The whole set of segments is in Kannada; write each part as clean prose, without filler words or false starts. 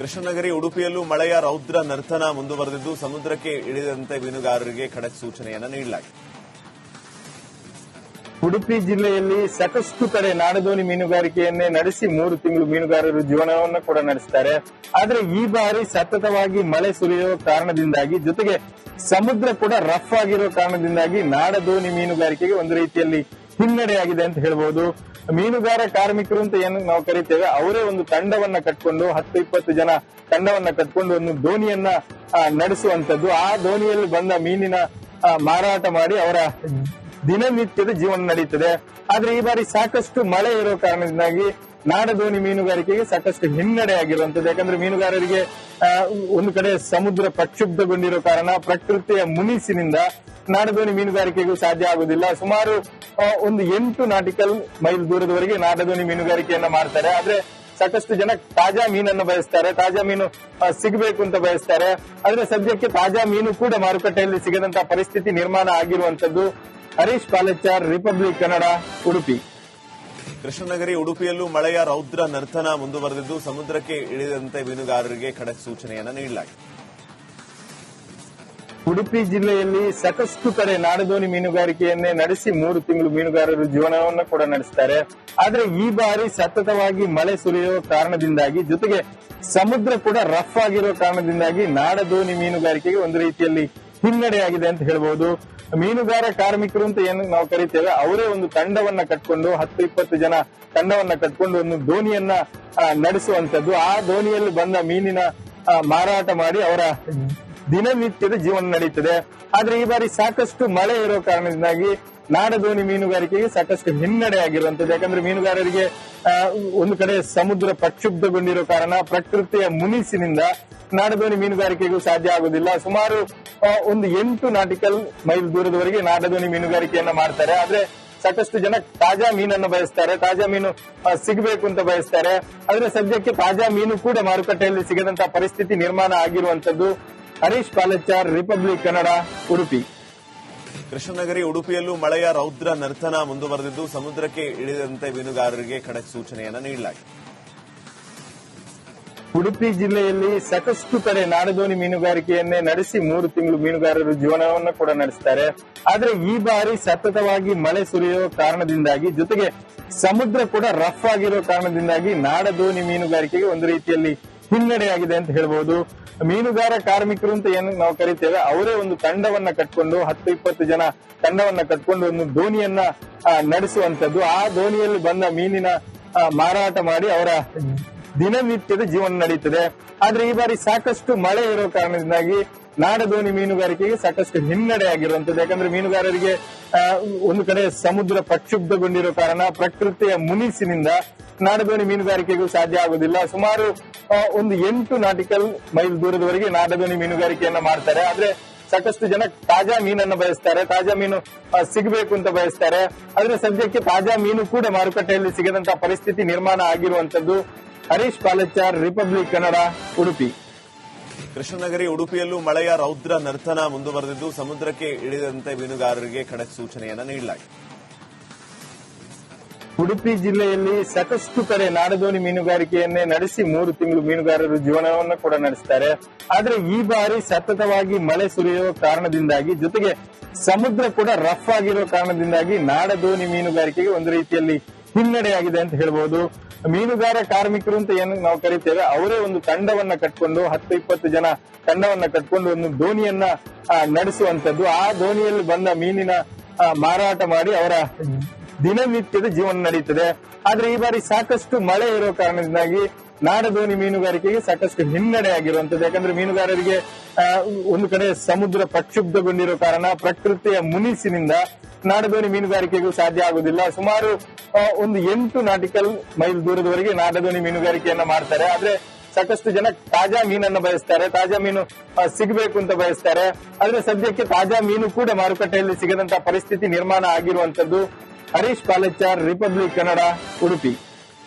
ಕೃಷ್ಣನಗರಿ ಉಡುಪಿಯಲ್ಲೂ ಮಳೆಯ ರೌದ್ರ ನರ್ತನ ಮುಂದುವರೆದಿದ್ದು ಸಮುದ್ರಕ್ಕೆ ಇಳಿದಂತೆ ಮೀನುಗಾರರಿಗೆ ಖಡಕ್ ಸೂಚನೆಯನ್ನು ನೀಡಲಾಗಿದೆ. ಉಡುಪಿ ಜಿಲ್ಲೆಯಲ್ಲಿ ಸಾಕಷ್ಟು ಕಡೆ ನಾಡದೋಣಿ ಮೀನುಗಾರಿಕೆಯನ್ನೇ ನಡೆಸಿ 3 ತಿಂಗಳು ಮೀನುಗಾರರು ಜೀವನವನ್ನು ಕೂಡ ನಡೆಸುತ್ತಾರೆ. ಆದ್ರೆ ಈ ಬಾರಿ ಸತತವಾಗಿ ಮಳೆ ಸುರಿಯುವ ಕಾರಣದಿಂದಾಗಿ ಜೊತೆಗೆ ಸಮುದ್ರ ಕೂಡ ರಫ್ ಆಗಿರೋ ಕಾರಣದಿಂದಾಗಿ ನಾಡದೋಣಿ ಮೀನುಗಾರಿಕೆಗೆ ಒಂದು ರೀತಿಯಲ್ಲಿ ಹಿನ್ನಡೆಯಾಗಿದೆ ಅಂತ ಹೇಳ್ಬಹುದು. ಮೀನುಗಾರ ಕಾರ್ಮಿಕರು ಅಂತ ಏನು ನಾವು ಕರಿತೇವೆ ಅವರೇ ಒಂದು ತಂಡವನ್ನ ಕಟ್ಕೊಂಡು 10-20 ಜನ ತಂಡವನ್ನ ಕಟ್ಕೊಂಡು ಒಂದು ದೋಣಿಯನ್ನ ನಡೆಸುವಂತದ್ದು. ಆ ದೋಣಿಯಲ್ಲಿ ಬಂದ ಮೀನಿನ ಮಾರಾಟ ಮಾಡಿ ಅವರ ದಿನನಿತ್ಯದ ಜೀವನ ನಡೀತದೆ. ಆದ್ರೆ ಈ ಬಾರಿ ಸಾಕಷ್ಟು ಮಳೆ ಇರೋ ಕಾರಣದಿಂದಾಗಿ ನಾಡದೋಣಿ ಮೀನುಗಾರಿಕೆಗೆ ಸಾಕಷ್ಟು ಹಿನ್ನಡೆ ಆಗಿರುವಂತದ್ದು. ಯಾಕಂದ್ರೆ ಮೀನುಗಾರರಿಗೆ ಒಂದು ಕಡೆ ಸಮುದ್ರ ಪ್ರಕ್ಷುಬ್ಧಗೊಂಡಿರೋ ಕಾರಣ ಪ್ರಕೃತಿಯ ಮುನಿಸಿನಿಂದ ನಾಡದೋಣಿ ಮೀನುಗಾರಿಕೆಗೂ ಸಾಧ್ಯ ಆಗುದಿಲ್ಲ. ಸುಮಾರು ಒಂದು 8 ನಾಟಿಕಲ್ ಮೈಲ್ ದೂರದವರೆಗೆ ನಾಡದೋಣಿ ಮೀನುಗಾರಿಕೆಯನ್ನ ಮಾಡ್ತಾರೆ. ಆದ್ರೆ ಸಾಕಷ್ಟು ಜನ ತಾಜಾ ಮೀನನ್ನು ಬಯಸ್ತಾರೆ, ತಾಜಾ ಮೀನು ಸಿಗಬೇಕು ಅಂತ ಬಯಸ್ತಾರೆ. ಆದ್ರೆ ಸದ್ಯಕ್ಕೆ ತಾಜಾ ಮೀನು ಕೂಡ ಮಾರುಕಟ್ಟೆಯಲ್ಲಿ ಸಿಗದಂತಹ ಪರಿಸ್ಥಿತಿ ನಿರ್ಮಾಣ ಆಗಿರುವಂತದ್ದು. ಹರೀಶ್ ಪಾಲೆಚ್ಚಾರ್, ರಿಪಬ್ಲಿಕ್ ಕನ್ನಡ, ಉಡುಪಿ. ಕೃಷ್ಣನಗರಿ ಉಡುಪಿಯಲ್ಲೂ ಮಳೆಯ ರೌದ್ರ ನರ್ತನ ಮುಂದುವರೆದಿದ್ದು ಸಮುದ್ರಕ್ಕೆ ಇಳಿದಂತೆ ಮೀನುಗಾರರಿಗೆ ಖಡಕ್ ಸೂಚನೆಯನ್ನು ನೀಡಲಾಗಿದೆ. ಉಡುಪಿ ಜಿಲ್ಲೆಯಲ್ಲಿ ಸಾಕಷ್ಟು ಕಡೆ ನಾಡದೋಣಿ ಮೀನುಗಾರಿಕೆಯನ್ನೇ ನಡೆಸಿ 3 ತಿಂಗಳು ಮೀನುಗಾರರು ಜೀವನವನ್ನು ಕೂಡ ನಡೆಸುತ್ತಾರೆ. ಆದ್ರೆ ಈ ಬಾರಿ ಸತತವಾಗಿ ಮಳೆ ಸುರಿಯುವ ಕಾರಣದಿಂದಾಗಿ ಜೊತೆಗೆ ಸಮುದ್ರ ಕೂಡ ರಫ್ ಆಗಿರೋ ಕಾರಣದಿಂದಾಗಿ ನಾಡದೋಣಿ ಮೀನುಗಾರಿಕೆಗೆ ಒಂದು ರೀತಿಯಲ್ಲಿ ಹಿನ್ನಡೆಯಾಗಿದೆ ಅಂತ ಹೇಳ್ಬಹುದು. ಮೀನುಗಾರ ಕಾರ್ಮಿಕರು ಅಂತ ಏನು ನಾವು ಕರಿತೇವೆ ಅವರೇ ಒಂದು ತಂಡವನ್ನ ಕಟ್ಕೊಂಡು 10-20 ಜನ ತಂಡವನ್ನ ಕಟ್ಕೊಂಡು ಒಂದು ದೋಣಿಯನ್ನ ನಡೆಸುವಂತದ್ದು. ಆ ದೋಣಿಯಲ್ಲಿ ಬಂದ ಮೀನಿನ ಮಾರಾಟ ಮಾಡಿ ಅವರ ದಿನನಿತ್ಯದ ಜೀವನ ನಡೀತದೆ. ಆದ್ರೆ ಈ ಬಾರಿ ಸಾಕಷ್ಟು ಮಳೆ ಇರೋ ಕಾರಣದಿಂದಾಗಿ ನಾಡದೋಣಿ ಮೀನುಗಾರಿಕೆಗೆ ಸಾಕಷ್ಟು ಹಿನ್ನಡೆ ಆಗಿರುವಂತದ್ದು. ಯಾಕಂದ್ರೆ ಮೀನುಗಾರರಿಗೆ ಒಂದು ಕಡೆ ಸಮುದ್ರ ಪ್ರಕ್ಷುಬ್ಧಗೊಂಡಿರೋ ಕಾರಣ ಪ್ರಕೃತಿಯ ಮುನಿಸಿನಿಂದ ನಾಡದೋಣಿ ಮೀನುಗಾರಿಕೆಗೂ ಸಾಧ್ಯ ಆಗುದಿಲ್ಲ. ಸುಮಾರು ಒಂದು 8 ನಾಟಿಕಲ್ ಮೈಲ್ ದೂರದವರೆಗೆ ನಾಡದೋಣಿ ಮೀನುಗಾರಿಕೆಯನ್ನ ಮಾಡ್ತಾರೆ. ಆದ್ರೆ ಸಾಕಷ್ಟು ಜನ ತಾಜಾ ಮೀನನ್ನು ಬಯಸ್ತಾರೆ, ತಾಜಾ ಮೀನು ಸಿಗಬೇಕು ಅಂತ ಬಯಸ್ತಾರೆ. ಆದ್ರೆ ಸದ್ಯಕ್ಕೆ ತಾಜಾ ಮೀನು ಕೂಡ ಮಾರುಕಟ್ಟೆಯಲ್ಲಿ ಸಿಗದಂತಹ ಪರಿಸ್ಥಿತಿ ನಿರ್ಮಾಣ ಆಗಿರುವಂತದ್ದು. ಹರೀಶ್ ಪಾಲೆಚ್ಚಾರ್, ರಿಪಬ್ಲಿಕ್ ಕನ್ನಡ, ಉಡುಪಿ. ಕೃಷ್ಣನಗರಿ ಉಡುಪಿಯಲ್ಲೂ ಮಳೆಯ ರೌದ್ರ ನರ್ತನ ಮುಂದುವರೆದಿದ್ದು ಸಮುದ್ರಕ್ಕೆ ಇಳಿದಂತೆ ಮೀನುಗಾರರಿಗೆ ಖಡಕ್ ಸೂಚನೆಯನ್ನು ನೀಡಲಾಗಿದೆ. ಉಡುಪಿ ಜಿಲ್ಲೆಯಲ್ಲಿ ಸಾಕಷ್ಟು ಕಡೆ ನಾಡದೋಣಿ ಮೀನುಗಾರಿಕೆಯನ್ನೇ ನಡೆಸಿ 3 ತಿಂಗಳು ಮೀನುಗಾರರು ಜೀವನವನ್ನು ಕೂಡ ನಡೆಸುತ್ತಾರೆ. ಆದ್ರೆ ಈ ಬಾರಿ ಸತತವಾಗಿ ಮಳೆ ಸುರಿಯುವ ಕಾರಣದಿಂದಾಗಿ ಜೊತೆಗೆ ಸಮುದ್ರ ಕೂಡ ರಫ್ ಆಗಿರೋ ಕಾರಣದಿಂದಾಗಿ ನಾಡದೋಣಿ ಮೀನುಗಾರಿಕೆಗೆ ಒಂದು ರೀತಿಯಲ್ಲಿ ಹಿನ್ನಡೆಯಾಗಿದೆ ಅಂತ ಹೇಳ್ಬಹುದು. ಮೀನುಗಾರ ಕಾರ್ಮಿಕರು ಅಂತ ಏನು ನಾವು ಕರಿತೇವೆ ಅವರೇ ಒಂದು ತಂಡವನ್ನ ಕಟ್ಕೊಂಡು 10-20 ಜನ ತಂಡವನ್ನ ಕಟ್ಕೊಂಡು ಒಂದು ದೋಣಿಯನ್ನ ನಡೆಸುವಂತದ್ದು. ಆ ದೋಣಿಯಲ್ಲಿ ಬಂದ ಮೀನಿನ ಮಾರಾಟ ಮಾಡಿ ಅವರ ದಿನನಿತ್ಯದ ಜೀವನ ನಡೀತದೆ. ಆದ್ರೆ ಈ ಬಾರಿ ಸಾಕಷ್ಟು ಮಳೆ ಇರೋ ಕಾರಣದಿಂದಾಗಿ ನಾಡದೋಣಿ ಮೀನುಗಾರಿಕೆಗೆ ಸಾಕಷ್ಟು ಹಿನ್ನಡೆ ಆಗಿರುವಂತದ್ದು. ಯಾಕಂದ್ರೆ ಮೀನುಗಾರರಿಗೆ ಒಂದು ಕಡೆ ಸಮುದ್ರ ಪ್ರಕ್ಷುಬ್ಧಗೊಂಡಿರೋ ಕಾರಣ ಪ್ರಕೃತಿಯ ಮುನಿಸಿನಿಂದ ನಾಡದೋಣಿ ಮೀನುಗಾರಿಕೆಗೂ ಸಾಧ್ಯ ಆಗುದಿಲ್ಲ. ಸುಮಾರು ಒಂದು 8 ನಾಟಿಕಲ್ ಮೈಲ್ ದೂರದವರೆಗೆ ನಾಡದೋಣಿ ಮೀನುಗಾರಿಕೆಯನ್ನ ಮಾಡ್ತಾರೆ. ಆದ್ರೆ ಸಾಕಷ್ಟು ಜನ ತಾಜಾ ಮೀನನ್ನು ಬಯಸ್ತಾರೆ, ತಾಜಾ ಮೀನು ಸಿಗಬೇಕು ಅಂತ ಬಯಸ್ತಾರೆ. ಆದ್ರೆ ಸದ್ಯಕ್ಕೆ ತಾಜಾ ಮೀನು ಕೂಡ ಮಾರುಕಟ್ಟೆಯಲ್ಲಿ ಸಿಗದಂತಹ ಪರಿಸ್ಥಿತಿ ನಿರ್ಮಾಣ ಆಗಿರುವಂತದ್ದು. ಹರೀಶ್ ಪಾಲೆಚ್ಚಾರ್, ರಿಪಬ್ಲಿಕ್ ಕನ್ನಡ, ಉಡುಪಿ. ಕೃಷ್ಣನಗರಿ ಉಡುಪಿಯಲ್ಲೂ ಮಳೆಯ ರೌದ್ರ ನರ್ತನ ಮುಂದುವರೆದಿದ್ದು ಸಮುದ್ರಕ್ಕೆ ಇಳಿದಂತೆ ಮೀನುಗಾರರಿಗೆ ಖಡಕ್ ಸೂಚನೆಯನ್ನು ನೀಡಲಾಗಿದೆ. ಉಡುಪಿ ಜಿಲ್ಲೆಯಲ್ಲಿ ಸಾಕಷ್ಟು ಕಡೆ ನಾಡದೋಣಿ ಮೀನುಗಾರಿಕೆಯನ್ನೇ ನಡೆಸಿ 3 ತಿಂಗಳು ಮೀನುಗಾರರು ಜೀವನವನ್ನು ಕೂಡ ನಡೆಸುತ್ತಾರೆ. ಆದ್ರೆ ಈ ಬಾರಿ ಸತತವಾಗಿ ಮಳೆ ಸುರಿಯುವ ಕಾರಣದಿಂದಾಗಿ ಜೊತೆಗೆ ಸಮುದ್ರ ಕೂಡ ರಫ್ ಆಗಿರೋ ಕಾರಣದಿಂದಾಗಿ ನಾಡದೋಣಿ ಮೀನುಗಾರಿಕೆಗೆ ಒಂದು ರೀತಿಯಲ್ಲಿ ಹಿನ್ನಡೆಯಾಗಿದೆ ಅಂತ ಹೇಳ್ಬಹುದು. ಮೀನುಗಾರ ಕಾರ್ಮಿಕರು ಅಂತ ಏನು ನಾವು ಕರಿತೇವೆ ಅವರೇ ಒಂದು ತಂಡವನ್ನ ಕಟ್ಕೊಂಡು 10-20 ಜನ ತಂಡವನ್ನ ಕಟ್ಕೊಂಡು ಒಂದು ದೋಣಿಯನ್ನ ನಡೆಸುವಂತದ್ದು. ಆ ದೋಣಿಯಲ್ಲಿ ಬಂದ ಮೀನಿನ ಮಾರಾಟ ಮಾಡಿ ಅವರ ದಿನನಿತ್ಯದ ಜೀವನ ನಡೀತದೆ. ಆದ್ರೆ ಈ ಬಾರಿ ಸಾಕಷ್ಟು ಮಳೆ ಇರೋ ಕಾರಣದಿಂದಾಗಿ ನಾಡದೋಣಿ ಮೀನುಗಾರಿಕೆಗೆ ಸಾಕಷ್ಟು ಹಿನ್ನಡೆ ಆಗಿರುವಂತದ್ದು. ಯಾಕಂದ್ರೆ ಮೀನುಗಾರರಿಗೆ ಒಂದು ಕಡೆ ಸಮುದ್ರ ಪ್ರಕ್ಷುಬ್ಧಗೊಂಡಿರೋ ಕಾರಣ ಪ್ರಕೃತಿಯ ಮುನಿಸಿನಿಂದ ನಾಡದೋಣಿ ಮೀನುಗಾರಿಕೆಗೂ ಸಾಧ್ಯ ಆಗುದಿಲ್ಲ. ಸುಮಾರು ಒಂದು 8 ನಾಟಿಕಲ್ ಮೈಲ್ ದೂರದವರೆಗೆ ನಾಡದೋಣಿ ಮೀನುಗಾರಿಕೆಯನ್ನ ಮಾಡ್ತಾರೆ. ಆದ್ರೆ ಸಾಕಷ್ಟು ಜನ ತಾಜಾ ಮೀನನ್ನು ಬಯಸ್ತಾರೆ, ತಾಜಾ ಮೀನು ಸಿಗಬೇಕು ಅಂತ ಬಯಸ್ತಾರೆ. ಆದ್ರೆ ಸದ್ಯಕ್ಕೆ ತಾಜಾ ಮೀನು ಕೂಡ ಮಾರುಕಟ್ಟೆಯಲ್ಲಿ ಸಿಗದಂತಹ ಪರಿಸ್ಥಿತಿ ನಿರ್ಮಾಣ ಆಗಿರುವಂತದ್ದು. ಹರೀಶ್ ಪಾಲೆಚ್ಚಾರ್, ರಿಪಬ್ಲಿಕ್ ಕನ್ನಡ, ಉಡುಪಿ.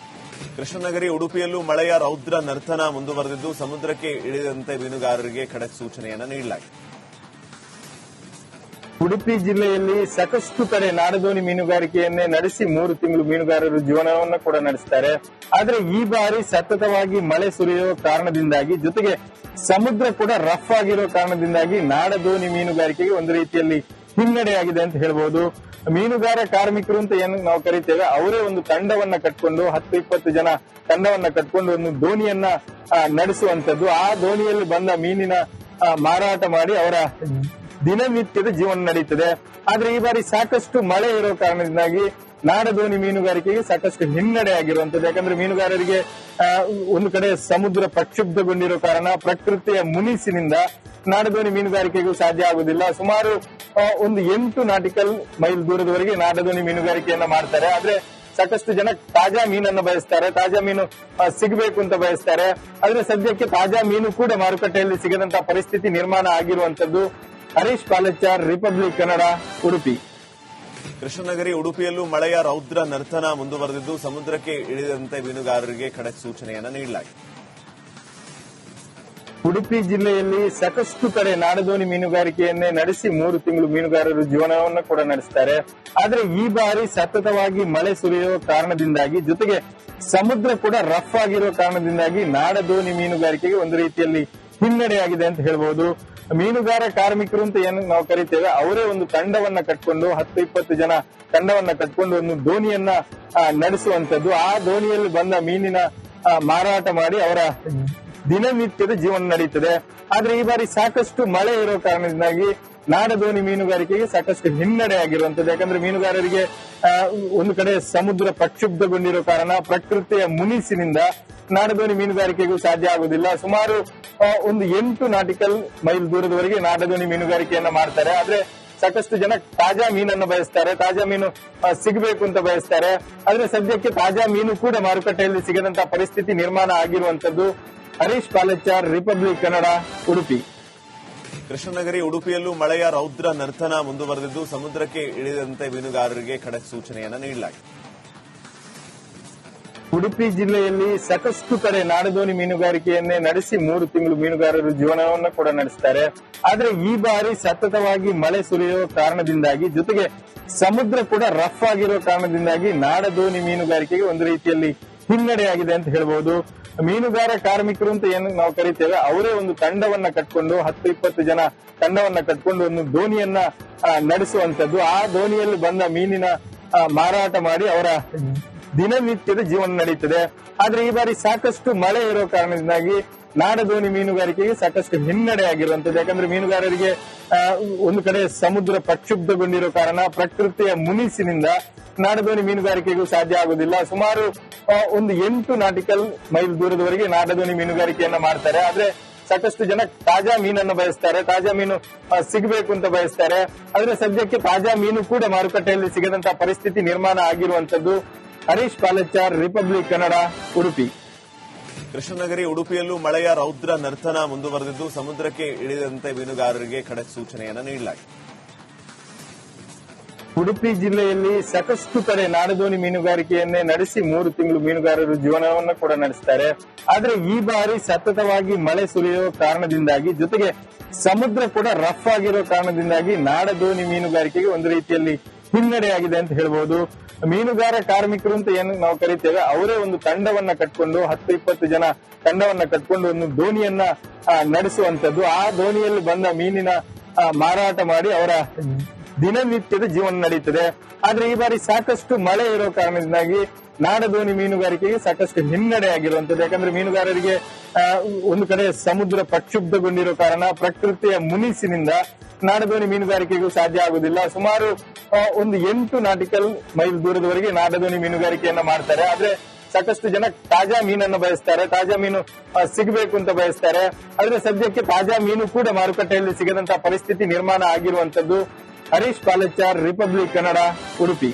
ಕೃಷ್ಣನಗರಿ ಉಡುಪಿಯಲ್ಲೂ ಮಳೆಯ ರೌದ್ರ ನರ್ತನ ಮುಂದುವರೆದಿದ್ದು ಸಮುದ್ರಕ್ಕೆ ಇಳಿದಂತೆ ಮೀನುಗಾರರಿಗೆ ಖಡಕ್ ಸೂಚನೆಯನ್ನು ನೀಡಲಾಗಿದೆ. ಉಡುಪಿ ಜಿಲ್ಲೆಯಲ್ಲಿ ಸಾಕಷ್ಟು ಕಡೆ ನಾಡದೋಣಿ ಮೀನುಗಾರಿಕೆಯನ್ನೇ ನಡೆಸಿ 3 ತಿಂಗಳು ಮೀನುಗಾರರು ಜೀವನವನ್ನು ಕೂಡ ನಡೆಸ್ತಾರೆ. ಆದ್ರೆ ಈ ಬಾರಿ ಸತತವಾಗಿ ಮಳೆ ಸುರಿಯುವ ಕಾರಣದಿಂದಾಗಿ ಜೊತೆಗೆ ಸಮುದ್ರ ಕೂಡ ರಫ್ ಆಗಿರೋ ಕಾರಣದಿಂದಾಗಿ ನಾಡದೋಣಿ ಮೀನುಗಾರಿಕೆಗೆ ಒಂದು ರೀತಿಯಲ್ಲಿ ಹಿನ್ನಡೆಯಾಗಿದೆ ಅಂತ ಹೇಳ್ಬೋದು. ಮೀನುಗಾರ ಕಾರ್ಮಿಕರು ಅಂತ ಏನು ನಾವು ಕರಿತೇವೆ ಅವರೇ ಒಂದು ತಂಡವನ್ನ ಕಟ್ಕೊಂಡು 10-20 ಜನ ತಂಡವನ್ನ ಕಟ್ಕೊಂಡು ಒಂದು ದೋಣಿಯನ್ನ ನಡೆಸುವಂತದ್ದು. ಆ ದೋಣಿಯಲ್ಲಿ ಬಂದ ಮೀನಿನ ಮಾರಾಟ ಮಾಡಿ ಅವರ ದಿನನಿತ್ಯದ ಜೀವನ ನಡೀತದೆ. ಆದ್ರೆ ಈ ಬಾರಿ ಸಾಕಷ್ಟು ಮಳೆ ಇರೋ ಕಾರಣದಿಂದಾಗಿ ನಾಡದೋಣಿ ಮೀನುಗಾರಿಕೆಗೆ ಸಾಕಷ್ಟು ಹಿನ್ನಡೆ ಆಗಿರುವಂತದ್ದು. ಯಾಕಂದ್ರೆ ಮೀನುಗಾರರಿಗೆ ಒಂದು ಕಡೆ ಸಮುದ್ರ ಪ್ರಕ್ಷುಬ್ಧಗೊಂಡಿರೋ ಕಾರಣ ಪ್ರಕೃತಿಯ ಮುನಿಸಿನಿಂದ ನಾಡದೋಣಿ ಮೀನುಗಾರಿಕೆಗೂ ಸಾಧ್ಯ ಆಗುದಿಲ್ಲ. ಸುಮಾರು ಒಂದು 8 ನಾಟಿಕಲ್ ಮೈಲ್ ದೂರದವರೆಗೆ ನಾಡದೋಣಿ ಮೀನುಗಾರಿಕೆಯನ್ನ ಮಾಡ್ತಾರೆ. ಆದ್ರೆ ಸಾಕಷ್ಟು ಜನ ತಾಜಾ ಮೀನನ್ನು ಬಯಸ್ತಾರೆ, ತಾಜಾ ಮೀನು ಸಿಗಬೇಕು ಅಂತ ಬಯಸ್ತಾರೆ. ಆದ್ರೆ ಸದ್ಯಕ್ಕೆ ತಾಜಾ ಮೀನು ಕೂಡ ಮಾರುಕಟ್ಟೆಯಲ್ಲಿ ಸಿಗದಂತಹ ಪರಿಸ್ಥಿತಿ ನಿರ್ಮಾಣ ಆಗಿರುವಂತದ್ದು. ಹರೀಶ್ ಪಾಲಚಾರ್, ರಿಪಬ್ಲಿಕ್ ಕನ್ನಡ, ಉಡುಪಿ. ಕೃಷ್ಣನಗರಿ ಉಡುಪಿಯಲ್ಲೂ ಮಳೆಯ ರೌದ್ರ ನರ್ತನ ಮುಂದುವರೆದಿದ್ದು ಸಮುದ್ರಕ್ಕೆ ಇಳಿದಂತೆ ಮೀನುಗಾರರಿಗೆ ಖಡಕ್ ಸೂಚನೆಯನ್ನ ನೀಡಲಾಗಿದೆ. ಉಡುಪಿ ಜಿಲ್ಲೆಯಲ್ಲಿ ಸಾಕಷ್ಟು ಕಡೆ ನಾಡದೋಣಿ ಮೀನುಗಾರಿಕೆಯನ್ನೇ ನಡೆಸಿ 3 ತಿಂಗಳು ಮೀನುಗಾರರು ಜೀವನವನ್ನು ಕೂಡ ನಡೆಸ್ತಾರೆ. ಆದ್ರೆ ಈ ಬಾರಿ ಸತತವಾಗಿ ಮಳೆ ಸುರಿಯುವ ಕಾರಣದಿಂದಾಗಿ ಜೊತೆಗೆ ಸಮುದ್ರ ಕೂಡ ರಫ್ ಆಗಿರೋ ಕಾರಣದಿಂದಾಗಿ ನಾಡದೋಣಿ ಮೀನುಗಾರಿಕೆಗೆ ಒಂದು ರೀತಿಯಲ್ಲಿ ಹಿನ್ನಡೆಯಾಗಿದೆ ಅಂತ ಹೇಳ್ಬೋದು. ಮೀನುಗಾರ ಕಾರ್ಮಿಕರು ಅಂತ ಏನು ನಾವು ಕರಿತೇವೆ ಅವರೇ ಒಂದು ತಂಡವನ್ನ ಕಟ್ಕೊಂಡು 10-20 ಜನ ತಂಡವನ್ನ ಕಟ್ಕೊಂಡು ಒಂದು ದೋಣಿಯನ್ನ ನಡೆಸುವಂತದ್ದು. ಆ ದೋಣಿಯಲ್ಲಿ ಬಂದ ಮೀನಿನ ಮಾರಾಟ ಮಾಡಿ ಅವರ ದಿನನಿತ್ಯದ ಜೀವನ ನಡೀತದೆ. ಆದ್ರೆ ಈ ಬಾರಿ ಸಾಕಷ್ಟು ಮಳೆ ಇರೋ ಕಾರಣದಿಂದಾಗಿ ನಾಡದೋಣಿ ಮೀನುಗಾರಿಕೆಗೆ ಸಾಕಷ್ಟು ಹಿನ್ನಡೆ ಆಗಿರುವಂತದ್ದು. ಯಾಕಂದ್ರೆ ಮೀನುಗಾರರಿಗೆ ಒಂದು ಕಡೆ ಸಮುದ್ರ ಪ್ರಕ್ಷುಬ್ಧಗೊಂಡಿರೋ ಕಾರಣ ಪ್ರಕೃತಿಯ ಮುನಿಸಿನಿಂದ ನಾಡದೋಣಿ ಮೀನುಗಾರಿಕೆಗೂ ಸಾಧ್ಯ ಆಗುದಿಲ್ಲ. ಸುಮಾರು ಒಂದು 8 ನಾಟಿಕಲ್ ಮೈಲ್ ದೂರದವರೆಗೆ ನಾಡದೋಣಿ ಮೀನುಗಾರಿಕೆಯನ್ನ ಮಾಡ್ತಾರೆ. ಆದ್ರೆ ಸಾಕಷ್ಟು ಜನ ತಾಜಾ ಮೀನನ್ನು ಬಯಸ್ತಾರೆ, ತಾಜಾ ಮೀನು ಸಿಗಬೇಕು ಅಂತ ಬಯಸ್ತಾರೆ. ಆದ್ರೆ ಸದ್ಯಕ್ಕೆ ತಾಜಾ ಮೀನು ಕೂಡ ಮಾರುಕಟ್ಟೆಯಲ್ಲಿ ಸಿಗದಂತಹ ಪರಿಸ್ಥಿತಿ ನಿರ್ಮಾಣ ಆಗಿರುವಂತದ್ದು. ಹರೀಶ್ ಪಾಲಚಾರ್, ರಿಪಬ್ಲಿಕ್ ಕನ್ನಡ, ಉಡುಪಿ. ಕೃಷ್ಣನಗರಿ ಉಡುಪಿಯಲ್ಲೂ ಮಳೆಯ ರೌದ್ರ ನರ್ತನ ಮುಂದುವರೆದಿದ್ದು ಸಮುದ್ರಕ್ಕೆ ಇಳಿದಂತೆ ಮೀನುಗಾರರಿಗೆ ಖಡಕ್ ಸೂಚನೆಯನ್ನ ನೀಡಲಾಗಿದೆ. ಉಡುಪಿ ಜಿಲ್ಲೆಯಲ್ಲಿ ಸಾಕಷ್ಟು ಕಡೆ ನಾಡದೋಣಿ ಮೀನುಗಾರಿಕೆಯನ್ನೇ ನಡೆಸಿ 3 ತಿಂಗಳು ಮೀನುಗಾರರು ಜೀವನವನ್ನು ಕೂಡ ನಡೆಸ್ತಾರೆ. ಆದ್ರೆ ಈ ಬಾರಿ ಸತತವಾಗಿ ಮಳೆ ಸುರಿಯುವ ಕಾರಣದಿಂದಾಗಿ ಜೊತೆಗೆ ಸಮುದ್ರ ಕೂಡ ರಫ್ ಆಗಿರೋ ಕಾರಣದಿಂದಾಗಿ ನಾಡದೋಣಿ ಮೀನುಗಾರಿಕೆಗೆ ಒಂದು ರೀತಿಯಲ್ಲಿ ಹಿನ್ನಡೆಯಾಗಿದೆ ಅಂತ ಹೇಳ್ಬೋದು. ಮೀನುಗಾರ ಕಾರ್ಮಿಕರು ಅಂತ ಏನು ನಾವು ಕರಿತೇವೆ ಅವರೇ ಒಂದು ತಂಡವನ್ನ ಕಟ್ಕೊಂಡು 10-20 ಜನ ತಂಡವನ್ನ ಕಟ್ಕೊಂಡು ಒಂದು ದೋಣಿಯನ್ನ ನಡೆಸುವಂತದ್ದು. ಆ ದೋಣಿಯಲ್ಲಿ ಬಂದ ಮೀನಿನ ಮಾರಾಟ ಮಾಡಿ ಅವರ ದಿನನಿತ್ಯದ ಜೀವನ ನಡೀತದೆ. ಆದ್ರೆ ಈ ಬಾರಿ ಸಾಕಷ್ಟು ಮಳೆ ಇರೋ ಕಾರಣದಿಂದಾಗಿ ನಾಡದೋಣಿ ಮೀನುಗಾರಿಕೆಗೆ ಸಾಕಷ್ಟು ಹಿನ್ನಡೆ ಆಗಿರುವಂತದ್ದು. ಯಾಕಂದ್ರೆ ಮೀನುಗಾರರಿಗೆ ಒಂದು ಕಡೆ ಸಮುದ್ರ ಪ್ರಕ್ಷುಬ್ಧಗೊಂಡಿರೋ ಕಾರಣ ಪ್ರಕೃತಿಯ ಮುನಿಸಿನಿಂದ ನಾಡದೋಣಿ ಮೀನುಗಾರಿಕೆಗೂ ಸಾಧ್ಯ ಆಗುದಿಲ್ಲ. ಸುಮಾರು ಒಂದು 8 ನಾಟಿಕಲ್ ಮೈಲ್ ದೂರದವರೆಗೆ ನಾಡದೋಣಿ ಮೀನುಗಾರಿಕೆಯನ್ನ ಮಾಡ್ತಾರೆ. ಆದ್ರೆ ಸಾಕಷ್ಟು ಜನ ತಾಜಾ ಮೀನನ್ನು ಬಯಸ್ತಾರೆ, ತಾಜಾ ಮೀನು ಸಿಗಬೇಕು ಅಂತ ಬಯಸ್ತಾರೆ. ಆದ್ರೆ ಸದ್ಯಕ್ಕೆ ತಾಜಾ ಮೀನು ಕೂಡ ಮಾರುಕಟ್ಟೆಯಲ್ಲಿ ಸಿಗದಂತಹ ಪರಿಸ್ಥಿತಿ ನಿರ್ಮಾಣ ಆಗಿರುವಂತದ್ದು. ಹರೀಶ್ ಪಾಲಚಾರ್, ರಿಪಬ್ಲಿಕ್ ಕನ್ನಡ, ಉಡುಪಿ. ಕೃಷ್ಣನಗರಿ ಉಡುಪಿಯಲ್ಲೂ ಮಳೆಯ ರೌದ್ರ ನರ್ತನ ಮುಂದುವರೆದಿದ್ದು ಸಮುದ್ರಕ್ಕೆ ಇಳಿದಂತೆ ಮೀನುಗಾರರಿಗೆ ಖಡಕ್ ಸೂಚನೆಯನ್ನ ನೀಡಲಾಗಿದೆ. ಉಡುಪಿ ಜಿಲ್ಲೆಯಲ್ಲಿ ಸಾಕಷ್ಟು ಕಡೆ ನಾಡದೋಣಿ ಮೀನುಗಾರಿಕೆಯನ್ನೇ ನಡೆಸಿ 3 ತಿಂಗಳು ಮೀನುಗಾರರು ಜೀವನವನ್ನು ಕೂಡ ನಡೆಸ್ತಾರೆ. ಆದ್ರೆ ಈ ಬಾರಿ ಸತತವಾಗಿ ಮಳೆ ಸುರಿಯುವ ಕಾರಣದಿಂದಾಗಿ ಜೊತೆಗೆ ಸಮುದ್ರ ಕೂಡ ರಫ್ ಆಗಿರೋ ಕಾರಣದಿಂದಾಗಿ ನಾಡದೋಣಿ ಮೀನುಗಾರಿಕೆಗೆ ಒಂದು ರೀತಿಯಲ್ಲಿ ಹಿನ್ನಡೆಯಾಗಿದೆ ಅಂತ ಹೇಳ್ಬೋದು. ಮೀನುಗಾರ ಕಾರ್ಮಿಕರು ಅಂತ ಏನು ನಾವು ಕರಿತೇವೆ ಅವರೇ ಒಂದು ತಂಡವನ್ನ ಕಟ್ಕೊಂಡು 10-20 ಜನ ತಂಡವನ್ನ ಕಟ್ಕೊಂಡು ಒಂದು ದೋಣಿಯನ್ನ ನಡೆಸುವಂತದ್ದು. ಆ ದೋಣಿಯಲ್ಲಿ ಬಂದ ಮೀನಿನ ಮಾರಾಟ ಮಾಡಿ ಅವರ ದಿನನಿತ್ಯದ ಜೀವನ ನಡೀತದೆ. ಆದ್ರೆ ಈ ಬಾರಿ ಸಾಕಷ್ಟು ಮಳೆ ಇರೋ ಕಾರಣದಿಂದಾಗಿ ನಾಡದೋಣಿ ಮೀನುಗಾರಿಕೆಗೆ ಸಾಕಷ್ಟು ಹಿನ್ನಡೆ ಆಗಿರುವಂತದ್ದು. ಯಾಕಂದ್ರೆ ಮೀನುಗಾರರಿಗೆ ಒಂದು ಕಡೆ ಸಮುದ್ರ ಪ್ರಕ್ಷುಬ್ಧಗೊಂಡಿರೋ ಕಾರಣ ಪ್ರಕೃತಿಯ ಮುನಿಸಿನಿಂದ ನಾಡದೋಣಿ ಮೀನುಗಾರಿಕೆಗೂ ಸಾಧ್ಯ ಆಗುದಿಲ್ಲ. ಸುಮಾರು ಒಂದು 8 ನಾಟಿಕಲ್ ಮೈಲ್ ದೂರದವರೆಗೆ ನಾಡದೋಣಿ ಮೀನುಗಾರಿಕೆಯನ್ನ ಮಾಡ್ತಾರೆ. ಆದ್ರೆ ಸಾಕಷ್ಟು ಜನ ತಾಜಾ ಮೀನನ್ನು ಬಯಸ್ತಾರೆ, ತಾಜಾ ಮೀನು ಸಿಗಬೇಕು ಅಂತ ಬಯಸ್ತಾರೆ. ಆದ್ರೆ ಸದ್ಯಕ್ಕೆ ತಾಜಾ ಮೀನು ಕೂಡ ಮಾರುಕಟ್ಟೆಯಲ್ಲಿ ಸಿಗದಂತಹ ಪರಿಸ್ಥಿತಿ ನಿರ್ಮಾಣ ಆಗಿರುವಂತದ್ದು. ಹರೀಶ್ ಪಾಲಚಾರ್, ರಿಪಬ್ಲಿಕ್ ಕನ್ನಡ, ಉಡುಪಿ.